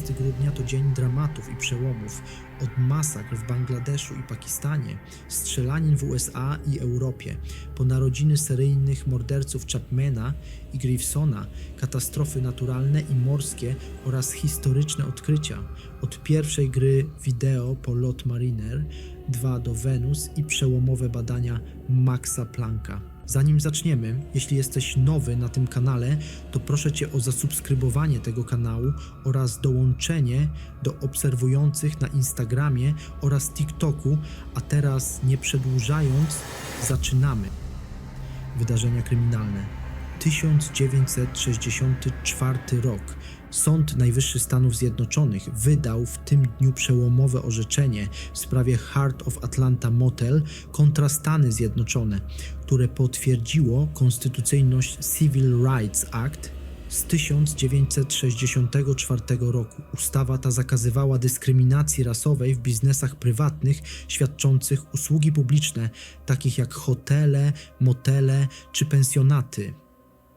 15 grudnia to dzień dramatów i przełomów. Od masakr w Bangladeszu i Pakistanie, strzelanin w USA i Europie, po narodziny seryjnych morderców Chapmana i Gravesona, katastrofy naturalne i morskie oraz historyczne odkrycia. Od pierwszej gry wideo po Lot Mariner 2 do Wenus i przełomowe badania Maxa Plancka. Zanim zaczniemy, jeśli jesteś nowy na tym kanale, to proszę Cię o zasubskrybowanie tego kanału oraz dołączenie do obserwujących na Instagramie oraz TikToku, a teraz nie przedłużając, zaczynamy. Wydarzenia kryminalne. 1964 rok. Sąd Najwyższy Stanów Zjednoczonych wydał w tym dniu przełomowe orzeczenie w sprawie Heart of Atlanta Motel kontra Stany Zjednoczone, które potwierdziło konstytucyjność Civil Rights Act z 1964 roku. Ustawa ta zakazywała dyskryminacji rasowej w biznesach prywatnych świadczących usługi publiczne, takich jak hotele, motele czy pensjonaty.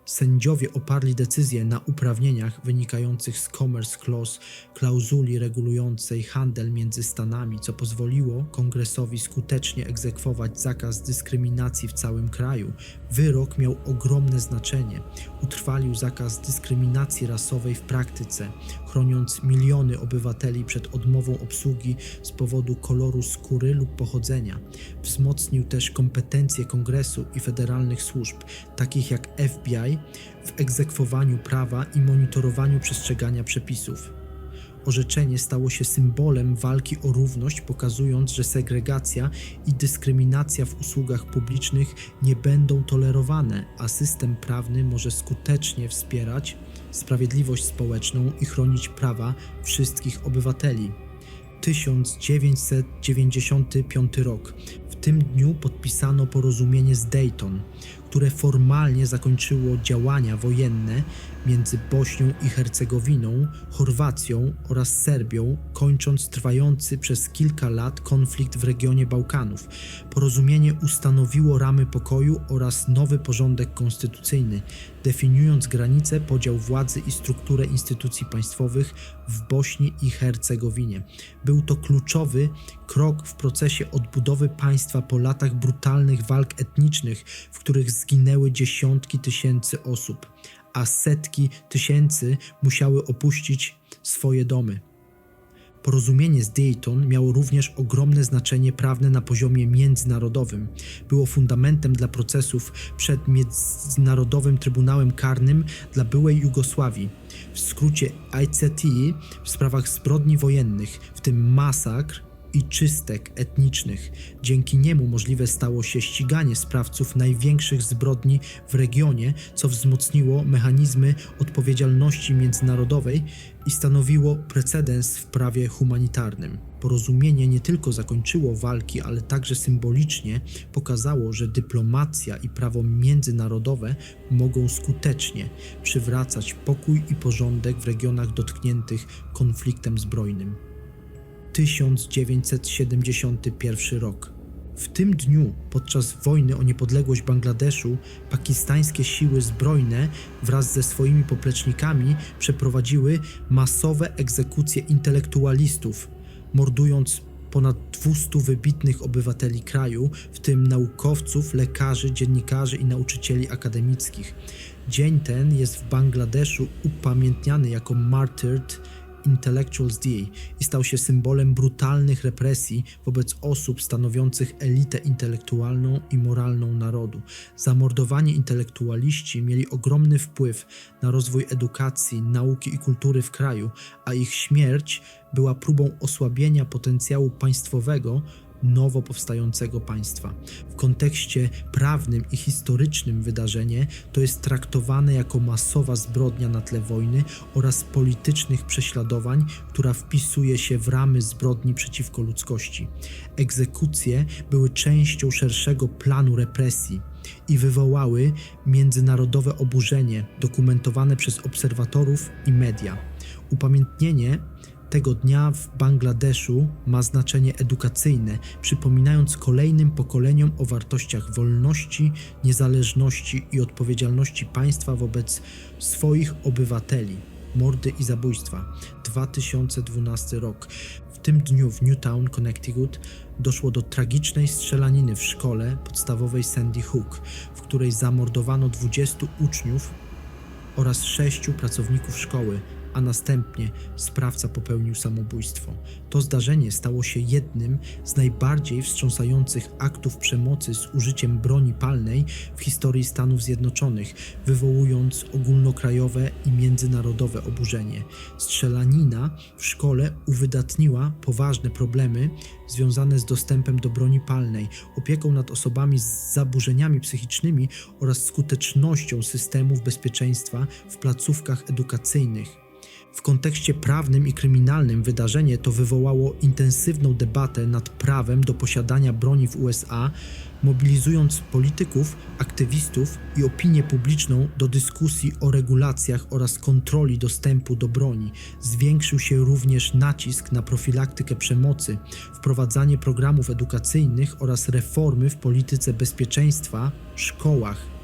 Sędziowie oparli decyzję na uprawnieniach wynikających z Commerce Clause, klauzuli regulującej handel między Stanami, co pozwoliło Kongresowi skutecznie egzekwować zakaz dyskryminacji w całym kraju. Wyrok miał ogromne znaczenie. Utrwalił zakaz dyskryminacji rasowej w praktyce, chroniąc miliony obywateli przed odmową obsługi z powodu koloru skóry lub pochodzenia. Wzmocnił też kompetencje Kongresu i federalnych służb, takich jak FBI, w egzekwowaniu prawa i monitorowaniu przestrzegania przepisów. Orzeczenie stało się symbolem walki o równość, pokazując, że segregacja i dyskryminacja w usługach publicznych nie będą tolerowane, a system prawny może skutecznie wspierać sprawiedliwość społeczną i chronić prawa wszystkich obywateli. 1995 rok. W tym dniu podpisano porozumienie z Dayton, które formalnie zakończyło działania wojenne między Bośnią i Hercegowiną, Chorwacją oraz Serbią, kończąc trwający przez kilka lat konflikt w regionie Bałkanów. Porozumienie ustanowiło ramy pokoju oraz nowy porządek konstytucyjny, definiując granice, podział władzy i strukturę instytucji państwowych w Bośni i Hercegowinie. Był to kluczowy krok w procesie odbudowy państwa po latach brutalnych walk etnicznych, w których zginęły dziesiątki tysięcy osób, a setki tysięcy musiały opuścić swoje domy. Porozumienie z Dayton miało również ogromne znaczenie prawne na poziomie międzynarodowym. Było fundamentem dla procesów przed Międzynarodowym Trybunałem Karnym dla byłej Jugosławii, w skrócie ICT, w sprawach zbrodni wojennych, w tym masakr i czystek etnicznych. Dzięki niemu możliwe stało się ściganie sprawców największych zbrodni w regionie, co wzmocniło mechanizmy odpowiedzialności międzynarodowej i stanowiło precedens w prawie humanitarnym. Porozumienie nie tylko zakończyło walki, ale także symbolicznie pokazało, że dyplomacja i prawo międzynarodowe mogą skutecznie przywracać pokój i porządek w regionach dotkniętych konfliktem zbrojnym. 1971 rok. W tym dniu, podczas wojny o niepodległość Bangladeszu, pakistańskie siły zbrojne wraz ze swoimi poplecznikami przeprowadziły masowe egzekucje intelektualistów, mordując ponad 200 wybitnych obywateli kraju, w tym naukowców, lekarzy, dziennikarzy i nauczycieli akademickich. Dzień ten jest w Bangladeszu upamiętniany jako Martyred Intellectuals Day i stał się symbolem brutalnych represji wobec osób stanowiących elitę intelektualną i moralną narodu. Zamordowani intelektualiści mieli ogromny wpływ na rozwój edukacji, nauki i kultury w kraju, a ich śmierć była próbą osłabienia potencjału państwowego nowo powstającego państwa. W kontekście prawnym i historycznym wydarzenie to jest traktowane jako masowa zbrodnia na tle wojny oraz politycznych prześladowań, która wpisuje się w ramy zbrodni przeciwko ludzkości. Egzekucje były częścią szerszego planu represji i wywołały międzynarodowe oburzenie dokumentowane przez obserwatorów i media. Upamiętnienie tego dnia w Bangladeszu ma znaczenie edukacyjne, przypominając kolejnym pokoleniom o wartościach wolności, niezależności i odpowiedzialności państwa wobec swoich obywateli. mordy i zabójstwa. 2012 rok. W tym dniu w Newtown, Connecticut doszło do tragicznej strzelaniny w szkole podstawowej Sandy Hook, w której zamordowano 20 uczniów oraz 6 pracowników szkoły, a następnie sprawca popełnił samobójstwo. To zdarzenie stało się jednym z najbardziej wstrząsających aktów przemocy z użyciem broni palnej w historii Stanów Zjednoczonych, wywołując ogólnokrajowe i międzynarodowe oburzenie. Strzelanina w szkole uwydatniła poważne problemy związane z dostępem do broni palnej, opieką nad osobami z zaburzeniami psychicznymi oraz skutecznością systemów bezpieczeństwa w placówkach edukacyjnych. W kontekście prawnym i kryminalnym wydarzenie to wywołało intensywną debatę nad prawem do posiadania broni w USA, mobilizując polityków, aktywistów i opinię publiczną do dyskusji o regulacjach oraz kontroli dostępu do broni. Zwiększył się również nacisk na profilaktykę przemocy, wprowadzanie programów edukacyjnych oraz reformy w polityce bezpieczeństwa w szkołach.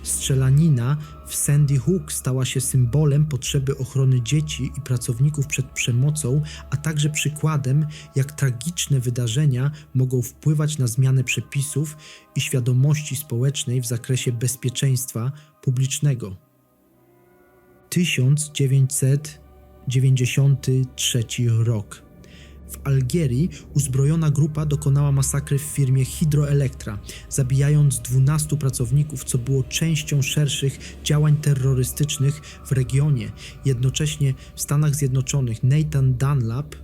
Strzelanina w Sandy Hook stała się symbolem potrzeby ochrony dzieci i pracowników przed przemocą, a także przykładem, jak tragiczne wydarzenia mogą wpływać na zmianę przepisów i świadomości społecznej w zakresie bezpieczeństwa publicznego. 1993 rok. W Algierii uzbrojona grupa dokonała masakry w firmie Hydroelectra, zabijając 12 pracowników, co było częścią szerszych działań terrorystycznych w regionie. Jednocześnie w Stanach Zjednoczonych Nathan Dunlap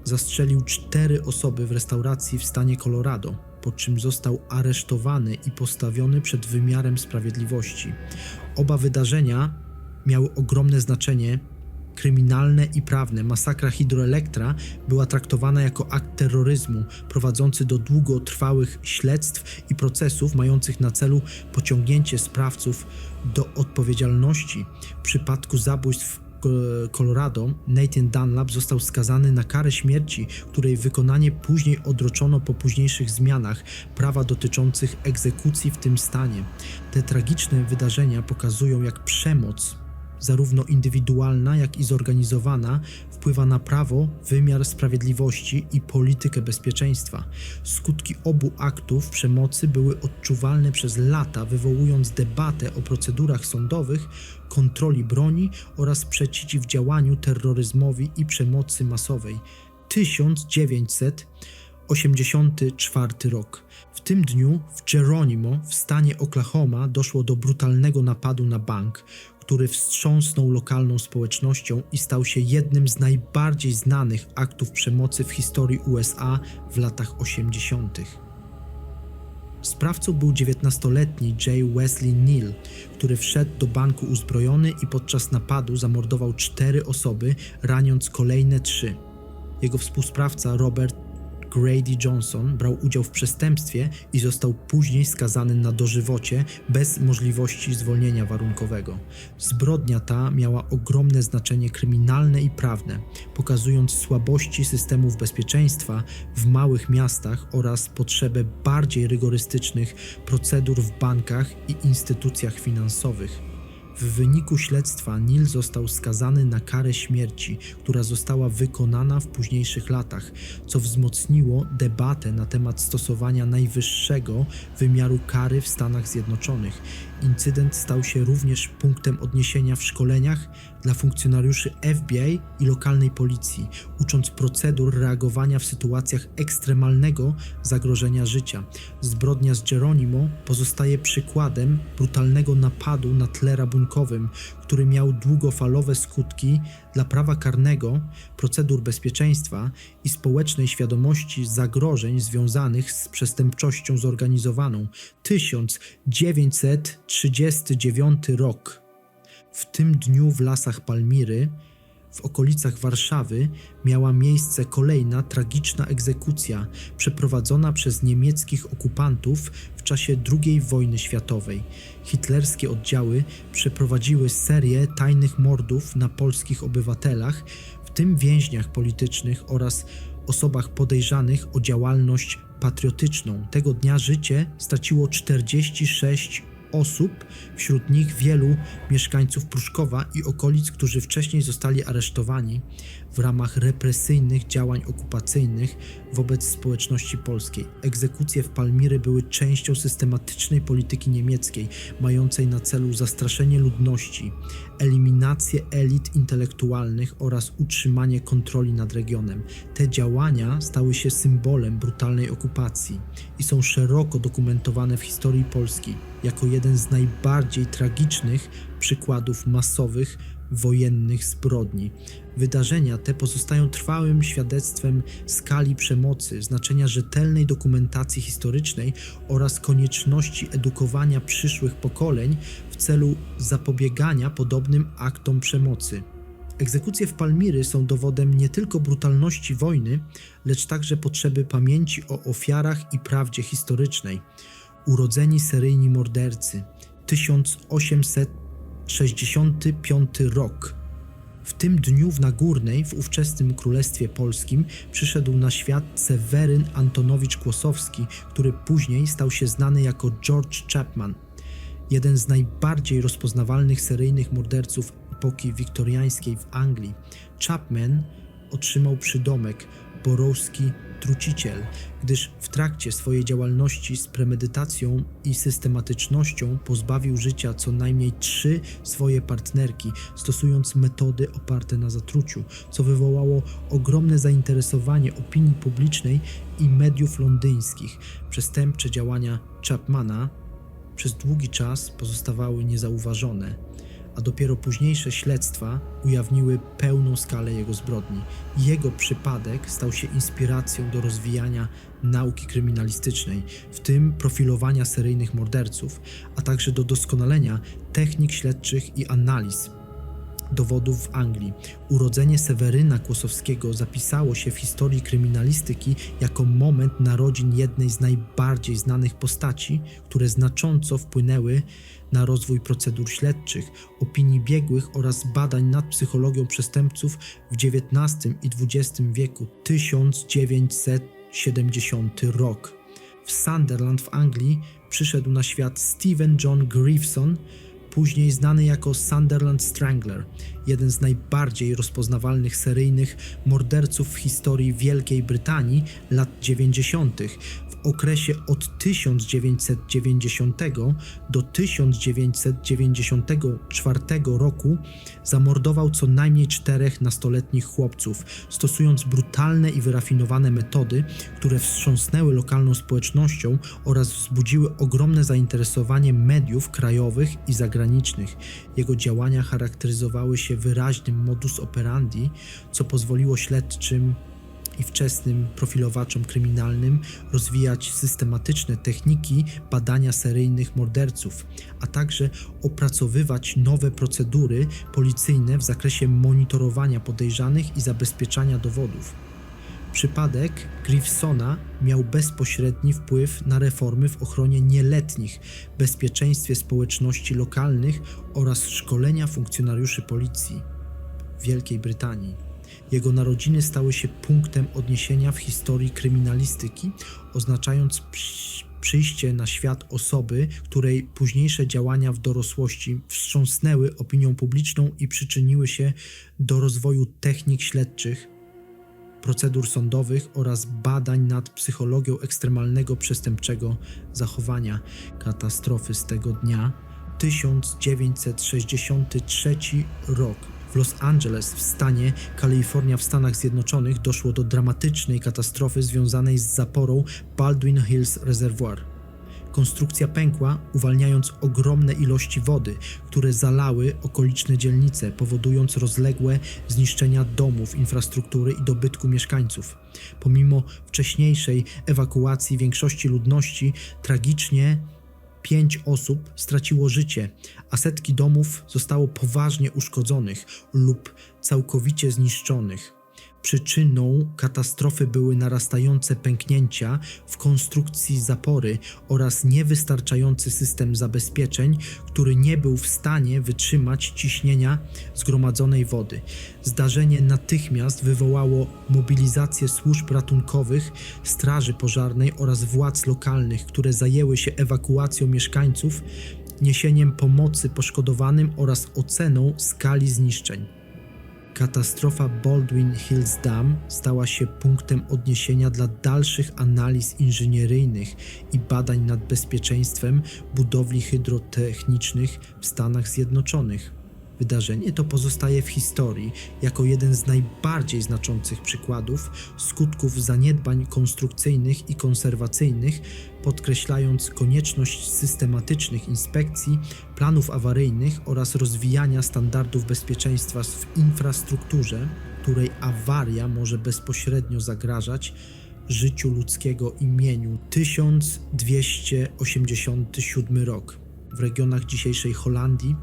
zastrzelił 4 osoby w restauracji w stanie Colorado, po czym został aresztowany i postawiony przed wymiarem sprawiedliwości. Oba wydarzenia miały ogromne znaczenie kryminalne i prawne. Masakra Hydroelectra była traktowana jako akt terroryzmu prowadzący do długotrwałych śledztw i procesów mających na celu pociągnięcie sprawców do odpowiedzialności. W przypadku zabójstw w Colorado Nathan Dunlap został skazany na karę śmierci, której wykonanie później odroczono po późniejszych zmianach prawa dotyczących egzekucji w tym stanie. Te tragiczne wydarzenia pokazują, jak przemoc zarówno indywidualna, jak i zorganizowana, wpływa na prawo, wymiar sprawiedliwości i politykę bezpieczeństwa. Skutki obu aktów przemocy były odczuwalne przez lata, wywołując debatę o procedurach sądowych, kontroli broni oraz przeciwdziałaniu terroryzmowi i przemocy masowej. 1984 rok. W tym dniu w Geronimo w stanie Oklahoma doszło do brutalnego napadu na bank, który wstrząsnął lokalną społecznością i stał się jednym z najbardziej znanych aktów przemocy w historii USA w latach 80. Sprawcą był 19-letni J. Wesley Neal, który wszedł do banku uzbrojony i podczas napadu zamordował 4 osoby, raniąc kolejne 3. Jego współsprawca Robert Grady Johnson brał udział w przestępstwie i został później skazany na dożywocie bez możliwości zwolnienia warunkowego. Zbrodnia ta miała ogromne znaczenie kryminalne i prawne, pokazując słabości systemów bezpieczeństwa w małych miastach oraz potrzebę bardziej rygorystycznych procedur w bankach i instytucjach finansowych. W wyniku śledztwa Neal został skazany na karę śmierci, która została wykonana w późniejszych latach, co wzmocniło debatę na temat stosowania najwyższego wymiaru kary w Stanach Zjednoczonych. Incydent stał się również punktem odniesienia w szkoleniach dla funkcjonariuszy FBI i lokalnej policji, ucząc procedur reagowania w sytuacjach ekstremalnego zagrożenia życia. Zbrodnia z Geronimo pozostaje przykładem brutalnego napadu na tle rabunkowym, który miał długofalowe skutki dla prawa karnego, procedur bezpieczeństwa i społecznej świadomości zagrożeń związanych z przestępczością zorganizowaną. 1939 rok. W tym dniu w lasach Palmiry, w okolicach Warszawy, miała miejsce kolejna tragiczna egzekucja przeprowadzona przez niemieckich okupantów w czasie II wojny światowej. Hitlerskie oddziały przeprowadziły serię tajnych mordów na polskich obywatelach, w tym więźniach politycznych oraz osobach podejrzanych o działalność patriotyczną. Tego dnia życie straciło 46 osób, wśród nich wielu mieszkańców Pruszkowa i okolic, którzy wcześniej zostali aresztowani w ramach represyjnych działań okupacyjnych wobec społeczności polskiej. Egzekucje w Palmiry były częścią systematycznej polityki niemieckiej, mającej na celu zastraszenie ludności, eliminację elit intelektualnych oraz utrzymanie kontroli nad regionem. Te działania stały się symbolem brutalnej okupacji i są szeroko dokumentowane w historii Polski jako jeden z najbardziej tragicznych przykładów masowych wojennych zbrodni. Wydarzenia te pozostają trwałym świadectwem skali przemocy, znaczenia rzetelnej dokumentacji historycznej oraz konieczności edukowania przyszłych pokoleń w celu zapobiegania podobnym aktom przemocy. Egzekucje w Palmiry są dowodem nie tylko brutalności wojny, lecz także potrzeby pamięci o ofiarach i prawdzie historycznej. Urodzeni seryjni mordercy, 1865 rok. W tym dniu w Nagórnej, w ówczesnym Królestwie Polskim, przyszedł na świat Seweryn Antonowicz Kłosowski, który później stał się znany jako George Chapman, jeden z najbardziej rozpoznawalnych seryjnych morderców epoki wiktoriańskiej w Anglii. Chapman otrzymał przydomek Borowski Truciciel, gdyż w trakcie swojej działalności z premedytacją i systematycznością pozbawił życia co najmniej 3 swoje partnerki, stosując metody oparte na zatruciu, co wywołało ogromne zainteresowanie opinii publicznej i mediów londyńskich. Przestępcze działania Chapmana przez długi czas pozostawały niezauważone, a dopiero późniejsze śledztwa ujawniły pełną skalę jego zbrodni. Jego przypadek stał się inspiracją do rozwijania nauki kryminalistycznej, w tym profilowania seryjnych morderców, a także do doskonalenia technik śledczych i analiz dowodów w Anglii. Urodzenie Seweryna Kłosowskiego zapisało się w historii kryminalistyki jako moment narodzin jednej z najbardziej znanych postaci, które znacząco wpłynęły na rozwój procedur śledczych, opinii biegłych oraz badań nad psychologią przestępców w XIX i XX wieku. 1970 rok. W Sunderland w Anglii przyszedł na świat Stephen John Grieveson, później znany jako Sunderland Strangler, jeden z najbardziej rozpoznawalnych seryjnych morderców w historii Wielkiej Brytanii lat 90. W okresie od 1990 do 1994 roku zamordował co najmniej 4 nastoletnich chłopców, stosując brutalne i wyrafinowane metody, które wstrząsnęły lokalną społecznością oraz wzbudziły ogromne zainteresowanie mediów krajowych i zagranicznych. Jego działania charakteryzowały się wyraźnym modus operandi, co pozwoliło śledczym i wczesnym profilowaczom kryminalnym rozwijać systematyczne techniki badania seryjnych morderców, a także opracowywać nowe procedury policyjne w zakresie monitorowania podejrzanych i zabezpieczania dowodów. Przypadek Grievesona miał bezpośredni wpływ na reformy w ochronie nieletnich, bezpieczeństwie społeczności lokalnych oraz szkolenia funkcjonariuszy policji w Wielkiej Brytanii. Jego narodziny stały się punktem odniesienia w historii kryminalistyki, oznaczając przyjście na świat osoby, której późniejsze działania w dorosłości wstrząsnęły opinią publiczną i przyczyniły się do rozwoju technik śledczych, procedur sądowych oraz badań nad psychologią ekstremalnego przestępczego zachowania. Katastrofy z tego dnia, 1963 rok. W Los Angeles w stanie Kalifornia w Stanach Zjednoczonych doszło do dramatycznej katastrofy związanej z zaporą Baldwin Hills Reservoir. Konstrukcja pękła, uwalniając ogromne ilości wody, które zalały okoliczne dzielnice, powodując rozległe zniszczenia domów, infrastruktury i dobytku mieszkańców. Pomimo wcześniejszej ewakuacji większości ludności, tragicznie 5 osób straciło życie, a setki domów zostało poważnie uszkodzonych lub całkowicie zniszczonych. Przyczyną katastrofy były narastające pęknięcia w konstrukcji zapory oraz niewystarczający system zabezpieczeń, który nie był w stanie wytrzymać ciśnienia zgromadzonej wody. Zdarzenie natychmiast wywołało mobilizację służb ratunkowych, straży pożarnej oraz władz lokalnych, które zajęły się ewakuacją mieszkańców niesieniem pomocy poszkodowanym oraz oceną skali zniszczeń. Katastrofa Baldwin Hills Dam stała się punktem odniesienia dla dalszych analiz inżynieryjnych i badań nad bezpieczeństwem budowli hydrotechnicznych w Stanach Zjednoczonych. Wydarzenie to pozostaje w historii jako jeden z najbardziej znaczących przykładów skutków zaniedbań konstrukcyjnych i konserwacyjnych, podkreślając konieczność systematycznych inspekcji, planów awaryjnych oraz rozwijania standardów bezpieczeństwa w infrastrukturze, której awaria może bezpośrednio zagrażać życiu ludzkiego i mieniu. 1287 rok. W regionach dzisiejszej Holandii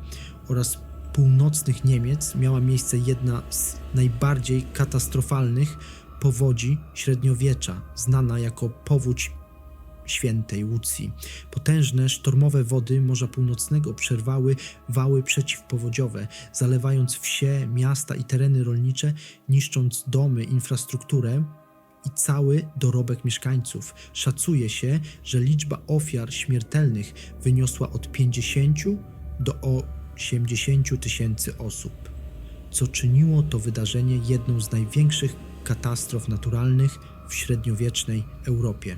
oraz północnych Niemiec miała miejsce jedna z najbardziej katastrofalnych powodzi średniowiecza, znana jako powódź Świętej Łucji. Potężne sztormowe wody Morza Północnego przerwały wały przeciwpowodziowe, zalewając wsie, miasta i tereny rolnicze, niszcząc domy, infrastrukturę i cały dorobek mieszkańców. Szacuje się, że liczba ofiar śmiertelnych wyniosła od 50 do 80 tysięcy osób, co czyniło to wydarzenie jedną z największych katastrof naturalnych w średniowiecznej Europie.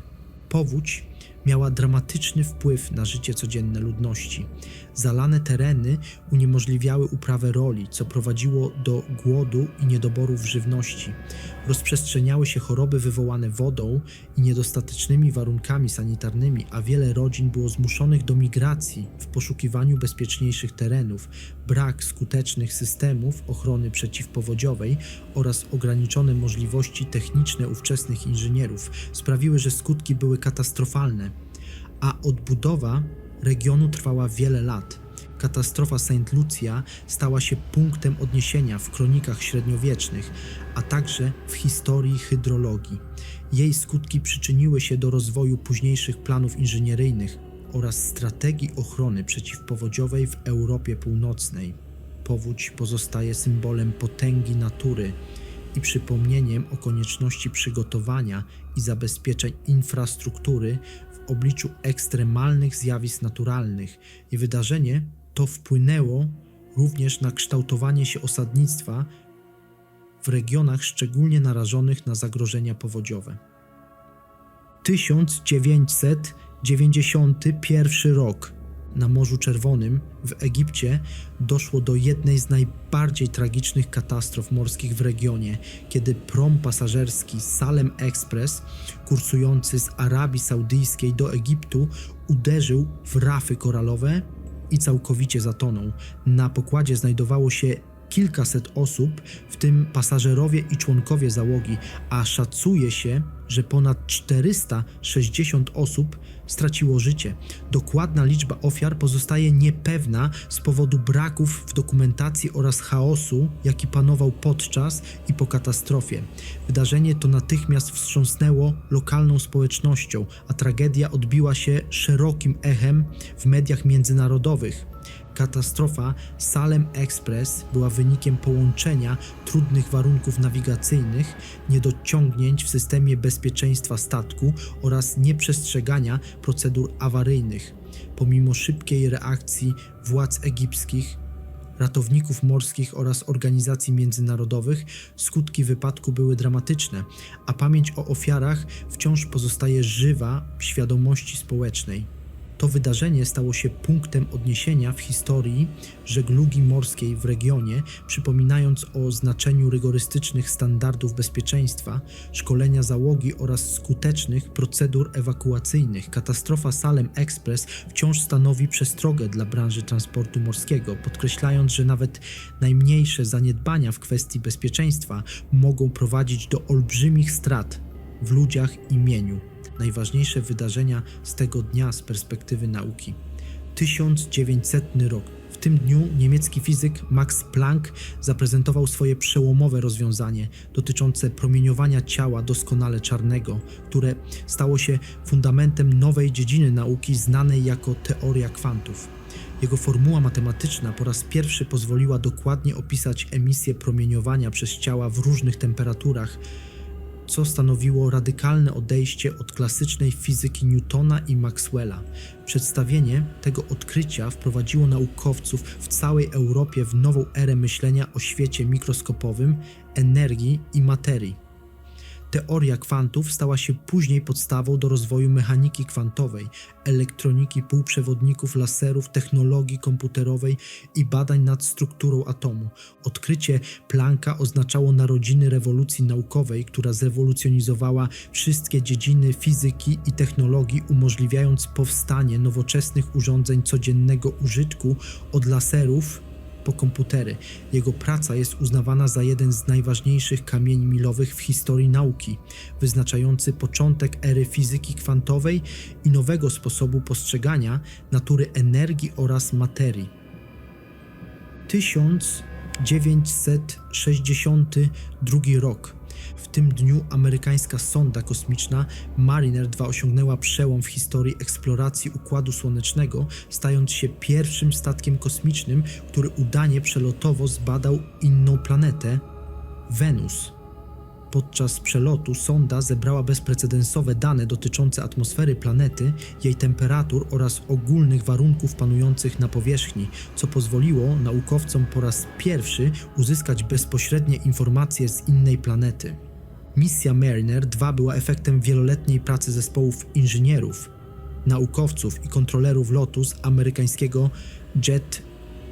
Powódź miała dramatyczny wpływ na życie codzienne ludności. Zalane tereny uniemożliwiały uprawę roli, co prowadziło do głodu i niedoborów żywności. Rozprzestrzeniały się choroby wywołane wodą i niedostatecznymi warunkami sanitarnymi, a wiele rodzin było zmuszonych do migracji w poszukiwaniu bezpieczniejszych terenów. Brak skutecznych systemów ochrony przeciwpowodziowej oraz ograniczone możliwości techniczne ówczesnych inżynierów sprawiły, że skutki były katastrofalne, a odbudowa regionu trwała wiele lat. Katastrofa St. Lucia stała się punktem odniesienia w kronikach średniowiecznych, a także w historii hydrologii. Jej skutki przyczyniły się do rozwoju późniejszych planów inżynieryjnych oraz strategii ochrony przeciwpowodziowej w Europie Północnej. Powódź pozostaje symbolem potęgi natury i przypomnieniem o konieczności przygotowania i zabezpieczeń infrastruktury w obliczu ekstremalnych zjawisk naturalnych, i wydarzenie to wpłynęło również na kształtowanie się osadnictwa w regionach szczególnie narażonych na zagrożenia powodziowe. 1991 rok. Na Morzu Czerwonym w Egipcie doszło do jednej z najbardziej tragicznych katastrof morskich w regionie, kiedy prom pasażerski Salem Express, kursujący z Arabii Saudyjskiej do Egiptu, uderzył w rafy koralowe i całkowicie zatonął. Na pokładzie znajdowało się kilkaset osób, w tym pasażerowie i członkowie załogi, a szacuje się, że ponad 460 osób straciło życie. Dokładna liczba ofiar pozostaje niepewna z powodu braków w dokumentacji oraz chaosu, jaki panował podczas i po katastrofie. Wydarzenie to natychmiast wstrząsnęło lokalną społecznością, a tragedia odbiła się szerokim echem w mediach międzynarodowych. Katastrofa Salem Express była wynikiem połączenia trudnych warunków nawigacyjnych, niedociągnięć w systemie bezpieczeństwa statku oraz nieprzestrzegania procedur awaryjnych. Pomimo szybkiej reakcji władz egipskich, ratowników morskich oraz organizacji międzynarodowych, skutki wypadku były dramatyczne, a pamięć o ofiarach wciąż pozostaje żywa w świadomości społecznej. To wydarzenie stało się punktem odniesienia w historii żeglugi morskiej w regionie, przypominając o znaczeniu rygorystycznych standardów bezpieczeństwa, szkolenia załogi oraz skutecznych procedur ewakuacyjnych. Katastrofa Salem Express wciąż stanowi przestrogę dla branży transportu morskiego, podkreślając, że nawet najmniejsze zaniedbania w kwestii bezpieczeństwa mogą prowadzić do olbrzymich strat w ludziach i mieniu. Najważniejsze wydarzenia z tego dnia z perspektywy nauki. 1900 rok. W tym dniu niemiecki fizyk Max Planck zaprezentował swoje przełomowe rozwiązanie dotyczące promieniowania ciała doskonale czarnego, które stało się fundamentem nowej dziedziny nauki znanej jako teoria kwantów. Jego formuła matematyczna po raz pierwszy pozwoliła dokładnie opisać emisję promieniowania przez ciała w różnych temperaturach, co stanowiło radykalne odejście od klasycznej fizyki Newtona i Maxwella. Przedstawienie tego odkrycia wprowadziło naukowców w całej Europie w nową erę myślenia o świecie mikroskopowym, energii i materii. Teoria kwantów stała się później podstawą do rozwoju mechaniki kwantowej, elektroniki, półprzewodników, laserów, technologii komputerowej i badań nad strukturą atomu. Odkrycie Plancka oznaczało narodziny rewolucji naukowej, która zrewolucjonizowała wszystkie dziedziny fizyki i technologii, umożliwiając powstanie nowoczesnych urządzeń codziennego użytku, od laserów po komputery. Jego praca jest uznawana za jeden z najważniejszych kamieni milowych w historii nauki, wyznaczający początek ery fizyki kwantowej i nowego sposobu postrzegania natury energii oraz materii. 1962 rok. W tym dniu amerykańska sonda kosmiczna Mariner 2 osiągnęła przełom w historii eksploracji Układu Słonecznego, stając się pierwszym statkiem kosmicznym, który udanie przelotowo zbadał inną planetę, Wenus. Podczas przelotu sonda zebrała bezprecedensowe dane dotyczące atmosfery planety, jej temperatur oraz ogólnych warunków panujących na powierzchni, co pozwoliło naukowcom po raz pierwszy uzyskać bezpośrednie informacje z innej planety. Misja Mariner 2 była efektem wieloletniej pracy zespołów inżynierów, naukowców i kontrolerów lotu z amerykańskiego Jet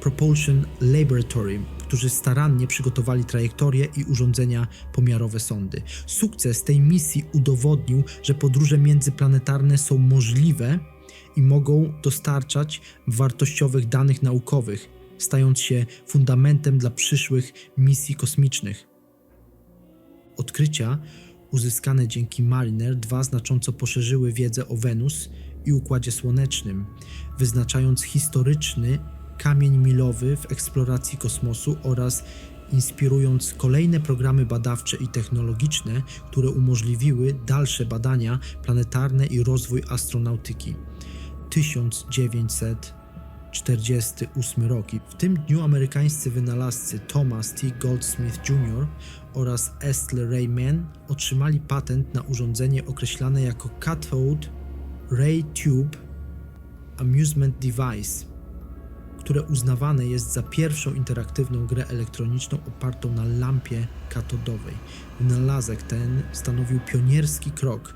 Propulsion Laboratory, którzy starannie przygotowali trajektorie i urządzenia pomiarowe sondy. Sukces tej misji udowodnił, że podróże międzyplanetarne są możliwe i mogą dostarczać wartościowych danych naukowych, stając się fundamentem dla przyszłych misji kosmicznych. Odkrycia uzyskane dzięki Mariner 2 znacząco poszerzyły wiedzę o Wenus i Układzie Słonecznym, wyznaczając historyczny kamień milowy w eksploracji kosmosu oraz inspirując kolejne programy badawcze i technologiczne, które umożliwiły dalsze badania planetarne i rozwój astronautyki. 1948 rok. W tym dniu amerykańscy wynalazcy Thomas T. Goldsmith Jr. oraz Ethel Ray Mann otrzymali patent na urządzenie określane jako Cathode Ray Tube Amusement Device, które uznawane jest za pierwszą interaktywną grę elektroniczną opartą na lampie katodowej. Wynalazek ten stanowił pionierski krok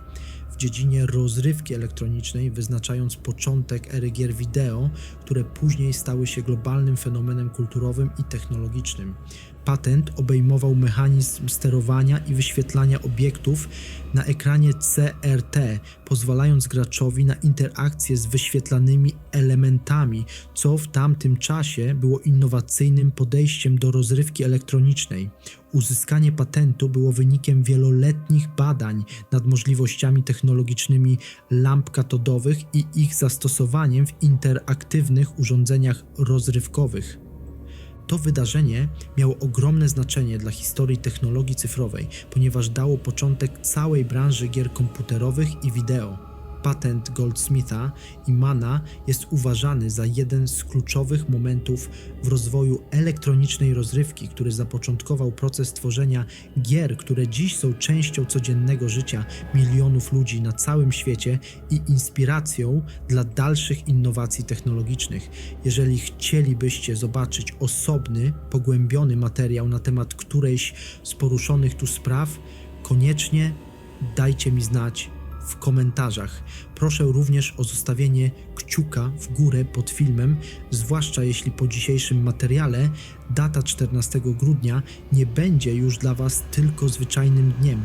w dziedzinie rozrywki elektronicznej, wyznaczając początek ery gier wideo, które później stały się globalnym fenomenem kulturowym i technologicznym. Patent obejmował mechanizm sterowania i wyświetlania obiektów na ekranie CRT, pozwalając graczowi na interakcję z wyświetlanymi elementami, co w tamtym czasie było innowacyjnym podejściem do rozrywki elektronicznej. Uzyskanie patentu było wynikiem wieloletnich badań nad możliwościami technologicznymi lamp katodowych i ich zastosowaniem w interaktywnych urządzeniach rozrywkowych. To wydarzenie miało ogromne znaczenie dla historii technologii cyfrowej, ponieważ dało początek całej branży gier komputerowych i wideo. Patent Goldsmitha i Manna jest uważany za jeden z kluczowych momentów w rozwoju elektronicznej rozrywki, który zapoczątkował proces tworzenia gier, które dziś są częścią codziennego życia milionów ludzi na całym świecie i inspiracją dla dalszych innowacji technologicznych. Jeżeli chcielibyście zobaczyć osobny, pogłębiony materiał na temat którejś z poruszonych tu spraw, koniecznie dajcie mi znać w komentarzach. Proszę również o zostawienie kciuka w górę pod filmem, zwłaszcza jeśli po dzisiejszym materiale data 14 grudnia nie będzie już dla Was tylko zwyczajnym dniem.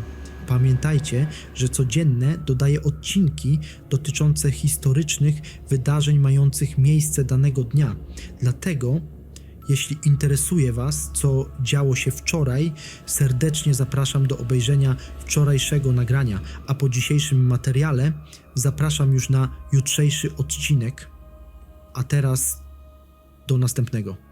Pamiętajcie, że codziennie dodaję odcinki dotyczące historycznych wydarzeń mających miejsce danego dnia. Dlatego jeśli interesuje Was, co działo się wczoraj, serdecznie zapraszam do obejrzenia wczorajszego nagrania, a po dzisiejszym materiale zapraszam już na jutrzejszy odcinek. A teraz do następnego.